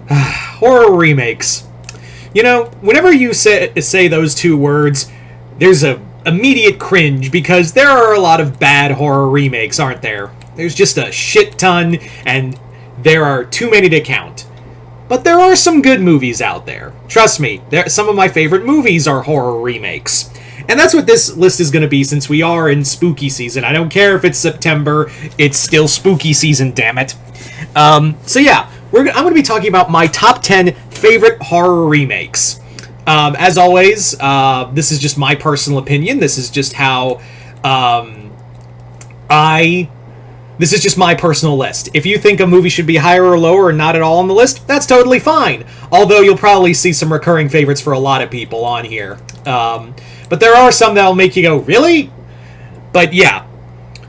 Horror remakes. You know, whenever you say those two words, there's a immediate cringe because there are a lot of bad horror remakes, aren't there? There's just a shit ton, and there are too many to count. But there are some good movies out there. Trust me, some of my favorite movies are horror remakes. And that's what this list is going to be since we are in spooky season. I don't care if it's September, it's still spooky season, damn it. So yeah, I'm going to be talking about my top 10 favorite horror remakes. As always, this is just my personal opinion. This is just how This is just my personal list. If you think a movie should be higher or lower or not at all on the list, that's totally fine. Although you'll probably see some recurring favorites for a lot of people on here. But there are some that'll make you go, really? But yeah.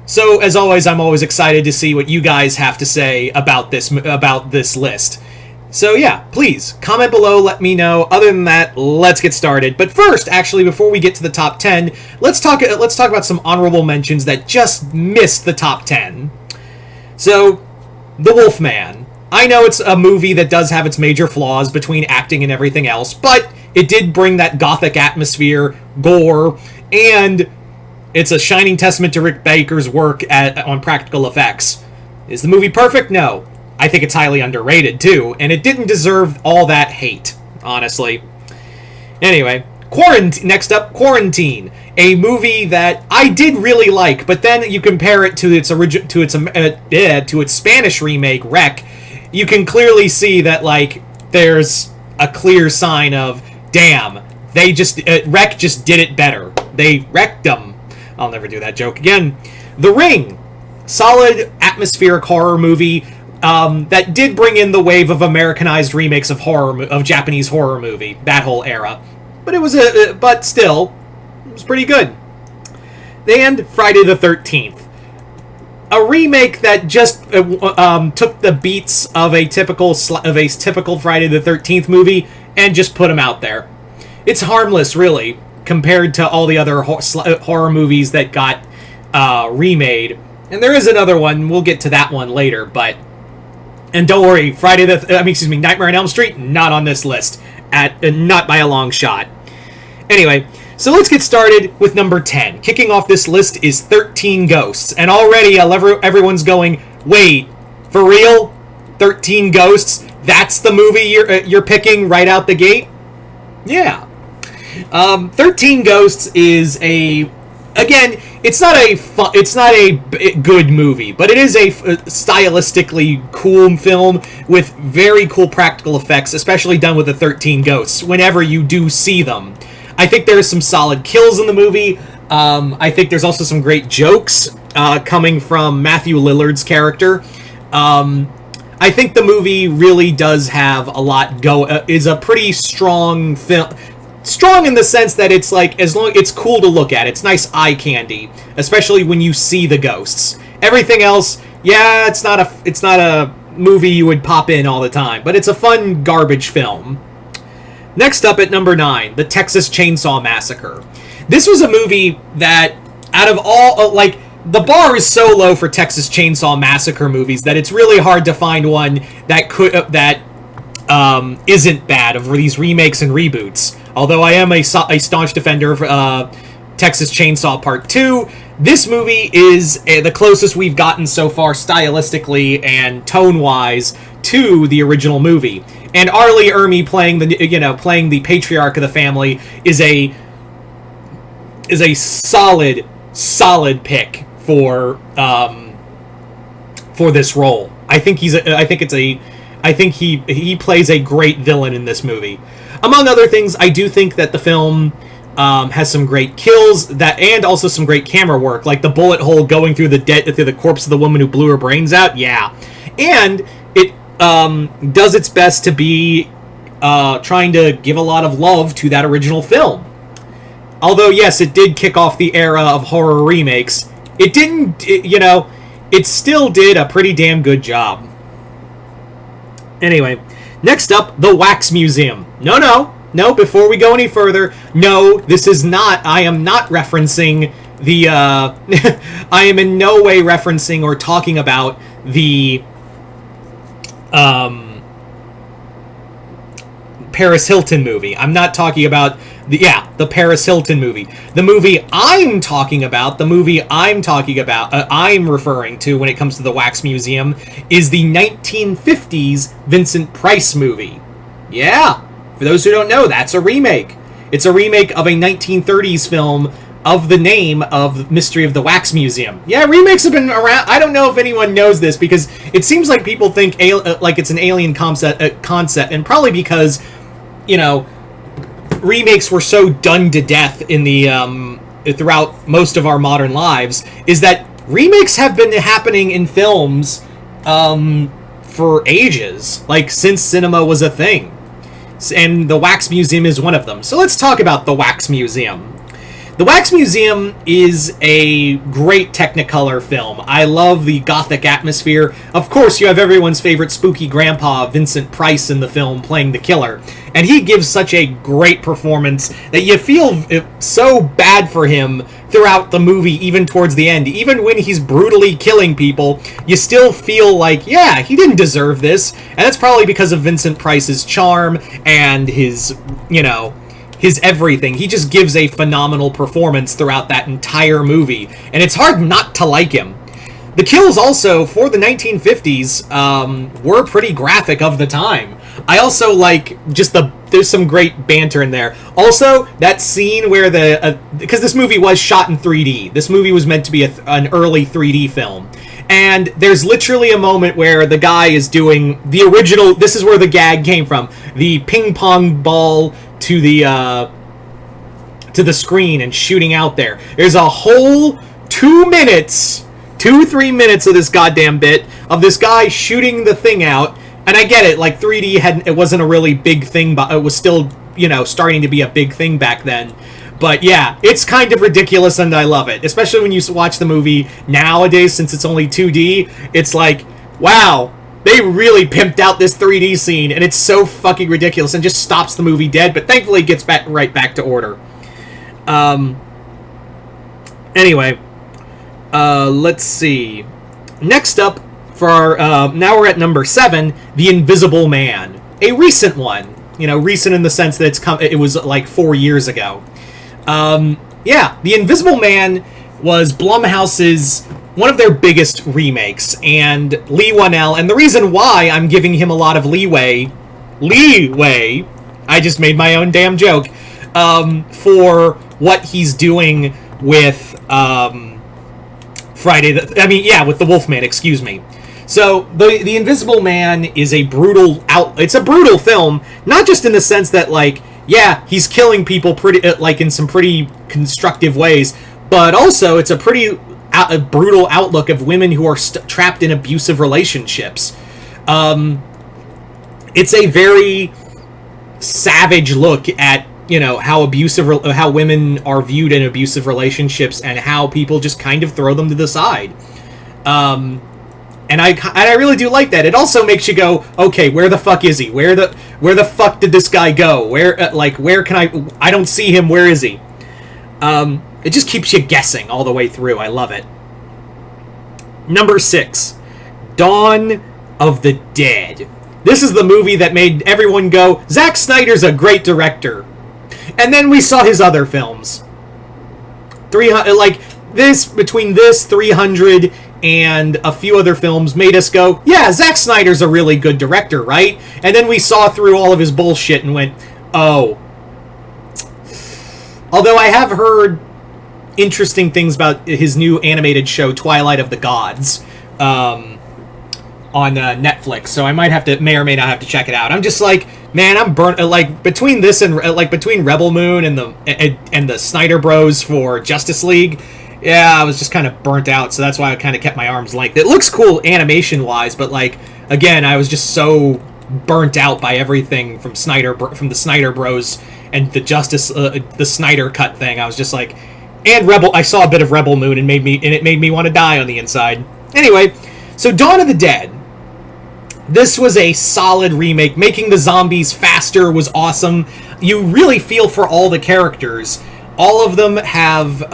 So, as always, I'm always excited to see what you guys have to say about this list. So yeah, please, comment below, let me know. Other than that, let's get started. But first, actually, before we get to the top 10, let's talk about some honorable mentions that just missed the top 10. So, The Wolfman. I know it's a movie that does have its major flaws between acting and everything else, but it did bring that gothic atmosphere, gore, and it's a shining testament to Rick Baker's work on practical effects. Is the movie perfect? No. I think it's highly underrated, too, and it didn't deserve all that hate, honestly. Anyway, next up, Quarantine, a movie that I did really like, but then you compare it to its Spanish remake, Rec, you can clearly see that, like, there's a clear sign of, damn, Rec just did it better. They wrecked them. I'll never do that joke again. The Ring, solid atmospheric horror movie, that did bring in the wave of Americanized remakes of Japanese horror movie, that whole era. But but still, it was pretty good. And Friday the 13th, a remake that just took the beats of a typical Friday the 13th movie and just put them out there. It's harmless, really, compared to all the other horror movies that got remade. And there is another one. We'll get to that one later, but. And don't worry, Nightmare on Elm Street, not on this list. Not by a long shot. Anyway, so let's get started with number 10. Kicking off this list is 13 Ghosts. And already everyone's going, wait, for real? 13 Ghosts? That's the movie you're picking right out the gate? Yeah. 13 Ghosts is again, it's not a good movie, but it is a stylistically cool film with very cool practical effects, especially done with the 13 Ghosts, whenever you do see them. I think there's some solid kills in the movie. I think there's also some great jokes coming from Matthew Lillard's character. I think the movie really does have a lot is a pretty strong film. Strong in the sense that it's like, it's cool to look at. It's nice eye candy, especially when you see the ghosts. Everything else, yeah, it's not a movie you would pop in all the time, but it's a fun garbage film. Next up at number 9, The Texas Chainsaw Massacre. This was a movie that, out of all, the bar is so low for Texas Chainsaw Massacre movies that it's really hard to find one that isn't bad of these remakes and reboots. Although I am a staunch defender of Texas Chainsaw Part 2, this movie is the closest we've gotten so far stylistically and tone-wise to the original movie. And Arlie Ermey playing the patriarch of the family is a solid pick for this role. I think he plays a great villain in this movie. Among other things, I do think that the film has some great kills and also some great camera work, like the bullet hole going through the corpse of the woman who blew her brains out. Yeah, and it does its best to be trying to give a lot of love to that original film. Although yes, it did kick off the era of horror remakes. It didn't, it still did a pretty damn good job. Anyway, next up, The Wax Museum. No, before we go any further, no, this is not, I am not referencing the, I am in no way referencing or talking about the Paris Hilton movie. I'm not talking about the Paris Hilton movie. The movie I'm talking about, I'm referring to when it comes to the Wax Museum, is the 1950s Vincent Price movie. Yeah, for those who don't know, that's a remake. It's a remake of a 1930s film of the name of Mystery of the Wax Museum. Yeah, remakes have been around. I don't know if anyone knows this, because it seems like people think like it's an alien concept, and probably because, remakes were so done to death in the throughout most of our modern lives, is that remakes have been happening in films for ages, like since cinema was a thing. And the Wax Museum is one of them. So let's talk about the Wax Museum. The Wax Museum is a great Technicolor film. I love the gothic atmosphere. Of course, you have everyone's favorite spooky grandpa, Vincent Price, in the film playing the killer. And he gives such a great performance that you feel so bad for him throughout the movie, even towards the end. Even when he's brutally killing people, you still feel like, yeah, he didn't deserve this. And that's probably because of Vincent Price's charm and his everything. He just gives a phenomenal performance throughout that entire movie, and it's hard not to like him. The kills also, for the 1950s, were pretty graphic of the time. I also like just there's some great banter in there. Also, that scene where because this movie was shot in 3D. This movie was meant to be an early 3D film. And there's literally a moment where the guy is doing the original, this is where the gag came from, the ping pong ball to the screen and shooting out there. There's a whole 3 minutes of this goddamn bit of this guy shooting the thing out. And I get it, like 3D it wasn't a really big thing, but it was still, starting to be a big thing back then. But yeah, it's kind of ridiculous, and I love it. Especially when you watch the movie nowadays, since it's only 2D. It's like, wow, they really pimped out this 3D scene, and it's so fucking ridiculous, and just stops the movie dead, but thankfully it gets right back to order. Anyway, let's see. Next up, for our, now we're at number 7, The Invisible Man. A recent one. Recent in the sense that it was like 4 years ago. Yeah, The Invisible Man was Blumhouse's one of their biggest remakes, and Leigh Whannell, and the reason why I'm giving him a lot of leeway, I just made my own damn joke, for what he's doing with, with The Wolfman, excuse me. So, The Invisible Man is a brutal it's a brutal film, not just in the sense that, like, yeah, he's killing people pretty, in some pretty constructive ways, but also it's a pretty brutal outlook of women who are trapped in abusive relationships. It's a very savage look at, how women are viewed in abusive relationships and how people just kind of throw them to the side. And I really do like that. It also makes you go, okay, where the fuck is he? Where the fuck did this guy go? Where can I don't see him, where is he? It just keeps you guessing all the way through. I love it. Number 6, Dawn of the Dead. This is the movie that made everyone go, Zack Snyder's a great director. And then we saw his other films. 300, and a few other films made us go, yeah, Zack Snyder's a really good director, right? And then we saw through all of his bullshit and went, oh. Although I have heard interesting things about his new animated show, Twilight of the Gods, on Netflix, so I may or may not have to check it out. I'm just like, man, I'm burnt. Like, between this and between Rebel Moon and the Snyder Bros for Justice League, yeah, I was just kind of burnt out, so that's why I kind of kept my arm's length. It looks cool animation-wise, but, again, I was just so burnt out by everything from the Snyder Bros and the Snyder Cut thing. I was just like, and I saw a bit of Rebel Moon, and it made me want to die on the inside. Anyway, so Dawn of the Dead. This was a solid remake. Making the zombies faster was awesome. You really feel for all the characters. All of them have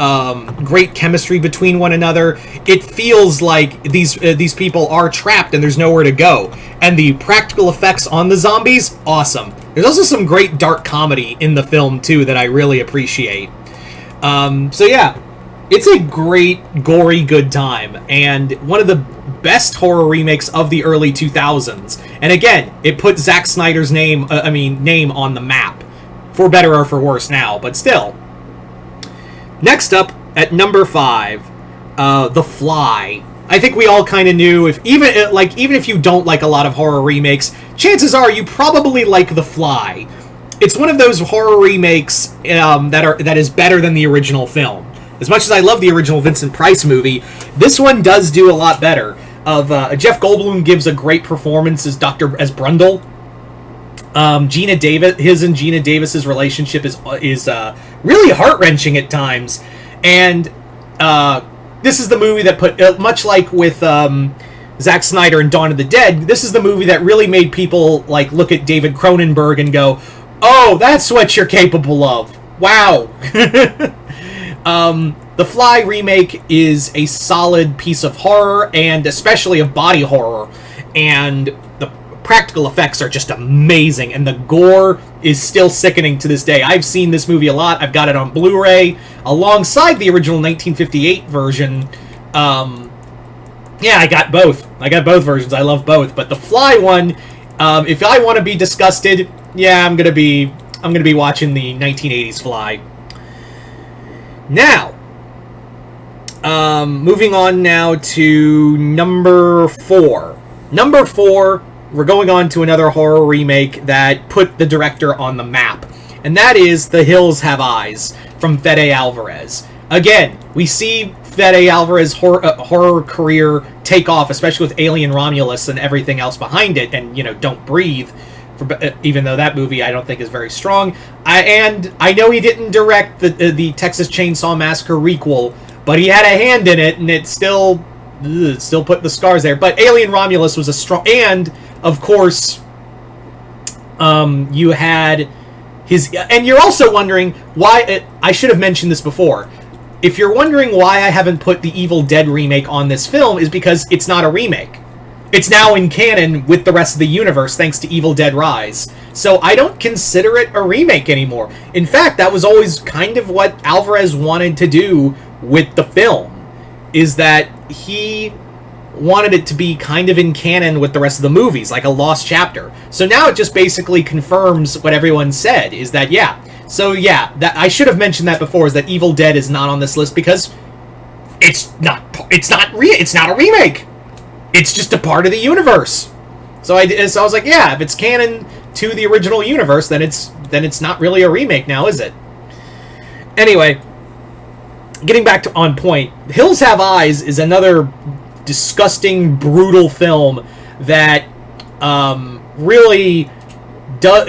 great chemistry between one another. It feels like these people are trapped and there's nowhere to go. And the practical effects on the zombies, awesome. There's also some great dark comedy in the film, too, that I really appreciate. So yeah, it's a great, gory, good time, and one of the best horror remakes of the early 2000s. And again, it put Zack Snyder's name on the map. For better or for worse now, but still. Next up, at number 5, The Fly. I think we all kind of knew, even if you don't like a lot of horror remakes, chances are you probably like The Fly. It's one of those horror remakes that is better than the original film. As much as I love the original Vincent Price movie, this one does do a lot better. Jeff Goldblum gives a great performance as Brundle. His and Gina Davis's relationship is really heart-wrenching at times, and this is the movie that put, much like with Zack Snyder and Dawn of the Dead, this is the movie that really made people like look at David Cronenberg and go, "Oh, that's what you're capable of! Wow!" The Fly remake is a solid piece of horror, and especially of body horror, and the practical effects are just amazing, and the gore is still sickening to this day. I've seen this movie a lot. I've got it on Blu-ray alongside the original 1958 version. Yeah, I got both. I got both versions. I love both. But the Fly one, if I want to be disgusted, yeah, I'm gonna be watching the 1980s Fly. Now, moving on now to number 4. Number 4, we're going on to another horror remake that put the director on the map. And that is The Hills Have Eyes from Fede Alvarez. Again, we see Fede Alvarez's horror career take off, especially with Alien Romulus and everything else behind it, and, Don't Breathe, even though that movie I don't think is very strong. I know he didn't direct the Texas Chainsaw Massacre requel, but he had a hand in it, and it still put the scars there. But Alien Romulus was a strong... And, of course, you had his... And you're also wondering why... I should have mentioned this before. If you're wondering why I haven't put the Evil Dead remake on this film, is because it's not a remake. It's now in canon with the rest of the universe, thanks to Evil Dead Rise. So I don't consider it a remake anymore. In fact, that was always kind of what Alvarez wanted to do with the film, is that he wanted it to be kind of in canon with the rest of the movies, like a lost chapter. So now it just basically confirms what everyone said, is that, yeah. So yeah, that I should have mentioned that before, is that Evil Dead is not on this list because it's not a remake. It's just a part of the universe. So I was like, yeah, if it's canon to the original universe, then it's not really a remake now, is it? Anyway, getting back to on point, Hills Have Eyes is another disgusting, brutal film that really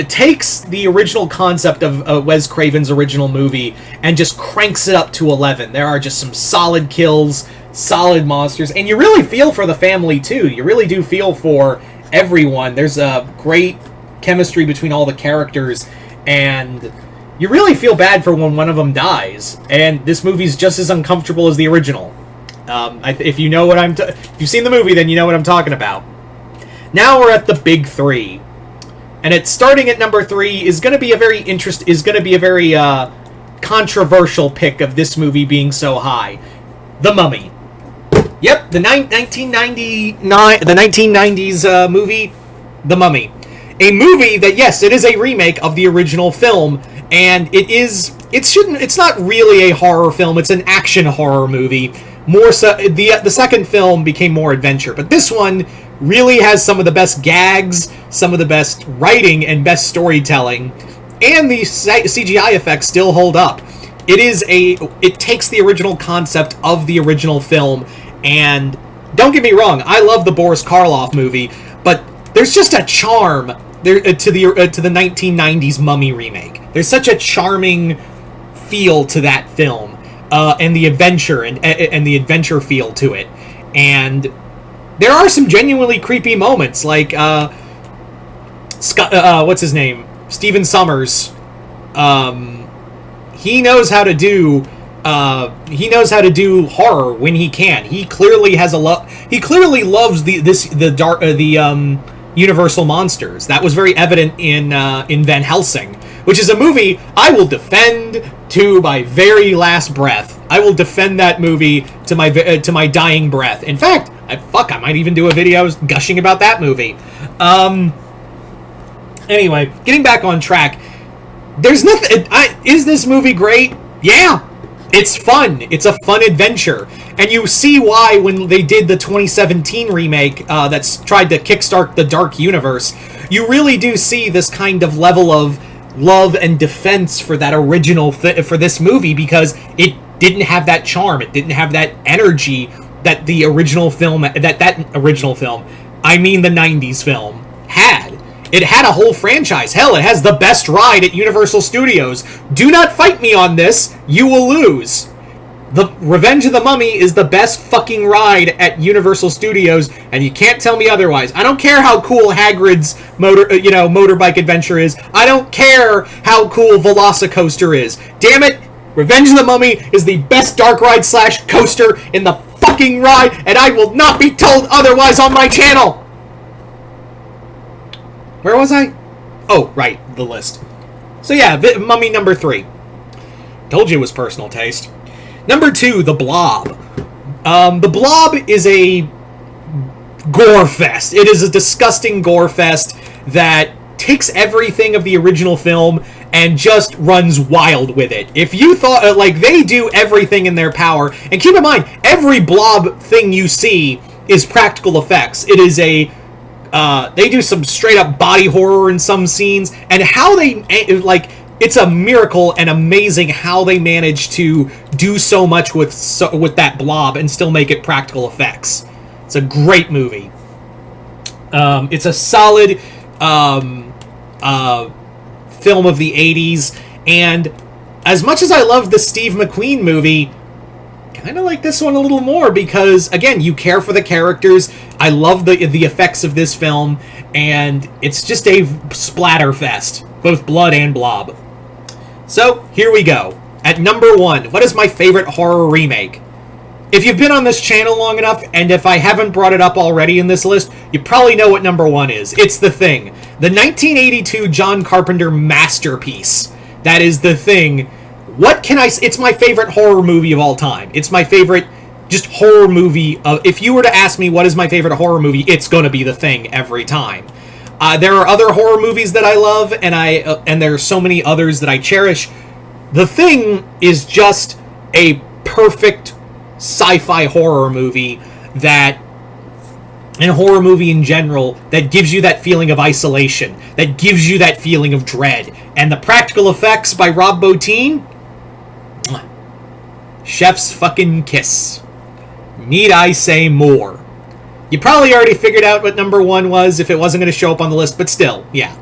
takes the original concept of Wes Craven's original movie and just cranks it up to 11. There are just some solid kills, solid monsters, and you really feel for the family too. You really do feel for everyone. There's a great chemistry between all the characters, and you really feel bad for when one of them dies. And this movie's just as uncomfortable as the original. If you know what if you've seen the movie, then you know what I'm talking about. Now we're at the big 3, and it's starting at number 3 is going to be a very controversial pick of this movie being so high. The Mummy. Yep, the 1990s movie, The Mummy. A movie that, yes, it is a remake of the original film, and it's not really a horror film, it's an action horror movie. More so, the second film became more adventure, but this one really has some of the best gags, some of the best writing, and best storytelling, and the CGI effects still hold up. It takes the original concept of the original film, and don't get me wrong, I love the Boris Karloff movie, but there's just a charm there to the 1990s Mummy remake. There's such a charming feel to that film, and the adventure and the adventure feel to it, and there are some genuinely creepy moments, like what's his name, Stephen Sommers. He knows how to do horror when he can. He clearly has he clearly loves the Universal monsters. That was very evident in Van Helsing, which is a movie I will defend to my very last breath. I will defend that movie to my dying breath. In fact, I might even do a video gushing about that movie. Anyway, getting back on track. There's nothing. Is this movie great? Yeah, it's fun. It's a fun adventure, and you see why when they did the 2017 remake that's tried to kickstart the Dark Universe. You really do see this kind of level of love and defense for that original for this movie, because it didn't have that charm. It didn't have that energy that the original film that original film, I mean the 90s film, had. It had a whole franchise. Hell, it has the best ride at Universal Studios. Do not fight me on this. You will lose. The Revenge of the Mummy is the best fucking ride at Universal Studios, and you can't tell me otherwise. I don't care how cool Hagrid's motorbike adventure is. I don't care how cool Velocicoaster is. Damn it, Revenge of the Mummy is the best dark ride / coaster in the fucking ride, and I will not be told otherwise on my channel. Where was I? Oh, right, the list. So yeah, Mummy number 3. Told you it was personal taste. Number 2, The Blob. The Blob is a gore fest. It is a disgusting gore fest that takes everything of the original film and just runs wild with it. If you thought, they do everything in their power, and keep in mind, every Blob thing you see is practical effects. It is they do some straight up body horror in some scenes, and how they, it's a miracle and amazing how they manage to do so much with that Blob and still make it practical effects. It's a great movie. It's a solid film of the 80s, and as much as I love the Steve McQueen movie, kind of like this one a little more, because again, you care for the characters. I love the effects of this film, and it's just a splatter fest, both blood and blob. So here we go. At number 1, what is my favorite horror remake? If you've been on this channel long enough, and if I haven't brought it up already in this list, you probably know what number 1 is. It's The Thing. The 1982 John Carpenter masterpiece. That is The Thing. What can I say? It's my favorite horror movie of all time. It's my favorite just horror movie. If you were to ask me what is my favorite horror movie, it's going to be The Thing every time. There are other horror movies that I love, and there are so many others that I cherish. The Thing is just a perfect sci-fi horror movie and horror movie in general, that gives you that feeling of isolation, that gives you that feeling of dread. And the practical effects by Rob Bottin, chef's fucking kiss. Need I say more? You probably already figured out what number 1 was if it wasn't going to show up on the list, but still, yeah.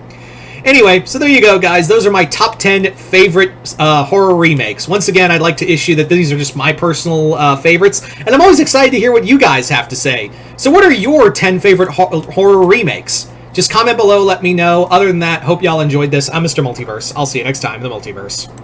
Anyway, so there you go, guys. Those are my top 10 favorite horror remakes. Once again, I'd like to issue that these are just my personal favorites, and I'm always excited to hear what you guys have to say. So what are your 10 favorite horror remakes? Just comment below, let me know. Other than that, hope y'all enjoyed this. I'm Mr. Multiverse. I'll see you next time in the Multiverse.